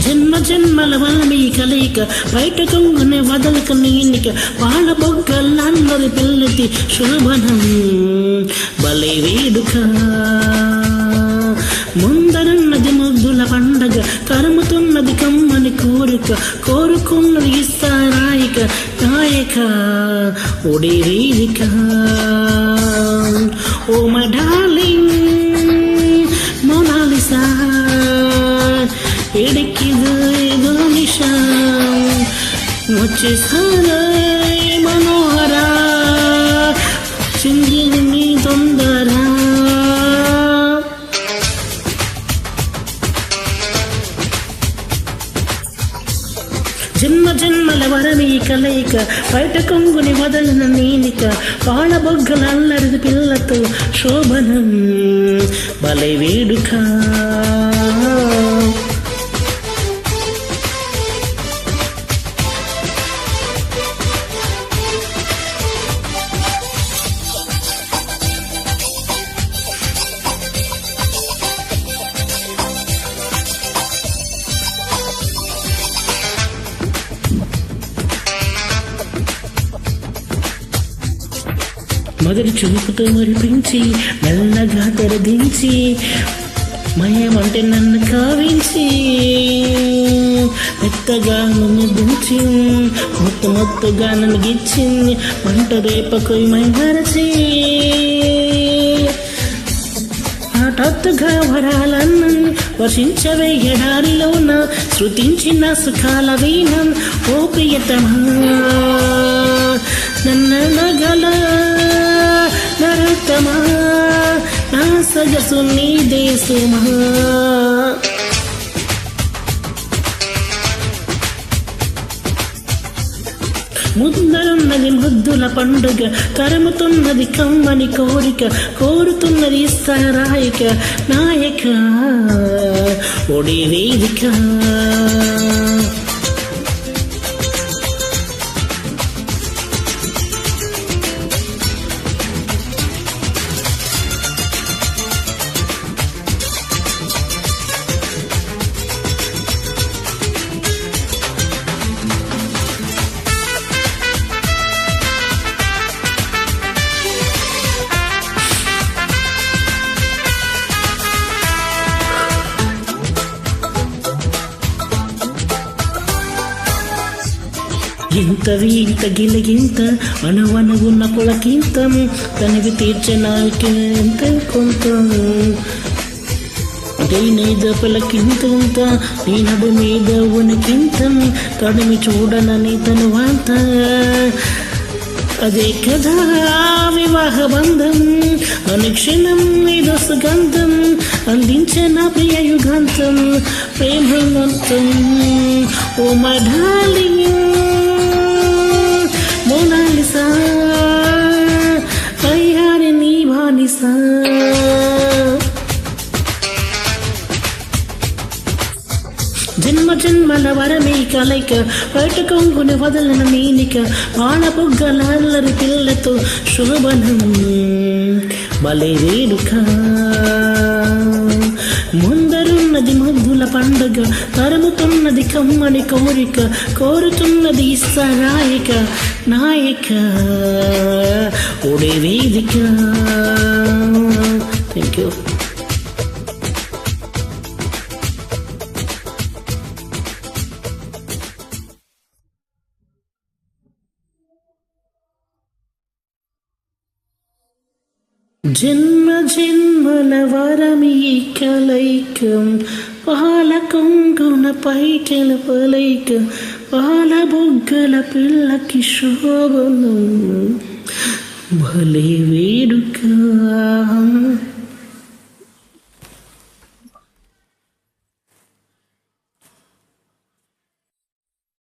జన్మ జన్మల వల్మి కలయిక బయట కొంగునే వదలక నీనిక వాళ్ళ బొగ్గల్లరి పిల్లతి శోభనం బలే వేడుక ముందరున్నది ముద్దుల పండగ తరుముతున్నది కమ్మని కోరిక కోరుకున్నది ఇస్తారాయిక నాయక ఒడి వేదిక ఓ మై డార్లింగ్ మోనాలిసా ఎడికిదు ఏదో నిషా వచ్చేసారా మనోహరా చింగిని నీ తొందర జన్మ జన్మల వరమి కలయిక బయట కొంగుని వదలిన నీనిక పాల బొగ్గల అల్లరిది పిల్లతో శోభనం బలై వేడుక మొదటి చూపుతో మరిపించి మెల్లగా తెరదించి మయమంటే నన్ను కావించి మెత్తగా నన్ను దించి మొత్తుగా నన్ను గిచ్చింది మంట రేపకొయి మైమరచి హఠాత్తుగా వరాలన్న వర్షించవే ఎడారిలోన శృతించిన సుఖాల వీణం ఓ ప్రియతమా నన్న నగల నరతమా నా సగసు నీ దేశమా ముందరున్నది ముద్దుల పండుగ తరుముతున్నది కమ్మని కోరిక కోరుతున్నది ఇస్తారాయిక నాయక ఒడి వేదిక ఇంత వీంత గిలగింత అణువణువున్న పులకింతం తనివి తీర్చనాకెంత కొంత మీద పులకింతంత నీ నడు మీద ఉనికింతం తడిమి చూడనని తనువాత అదే కదా వివాహ బంధం అనుక్షణం మీద సుగంధం అందించిన ప్రియ యుగాంతం ప్రేమంతం ఓ మై డార్లింగ్ మోనాలిసా అయ్యారి నీ బానిసా జన్మ జన్మల వరమే కలయిక బయట కొంగుని వదలిన నీనిక పాల బొగ్గల అల్లరి పిల్లతో శోభనం బలే వేడుక ముందరున్నది మద్దుల పండుగ తరుముతున్నది కమ్మని కోరిక కోరుతున్నది ఇస్తారాయిక నాయక ఒడే వేదిక. Thank you. జన్మ జన్మల వరమీ కలైకం పాల కొంగున పైటల పలైక పాల బొగ్గల పిల్లకి శోభనం భలే వేడుక.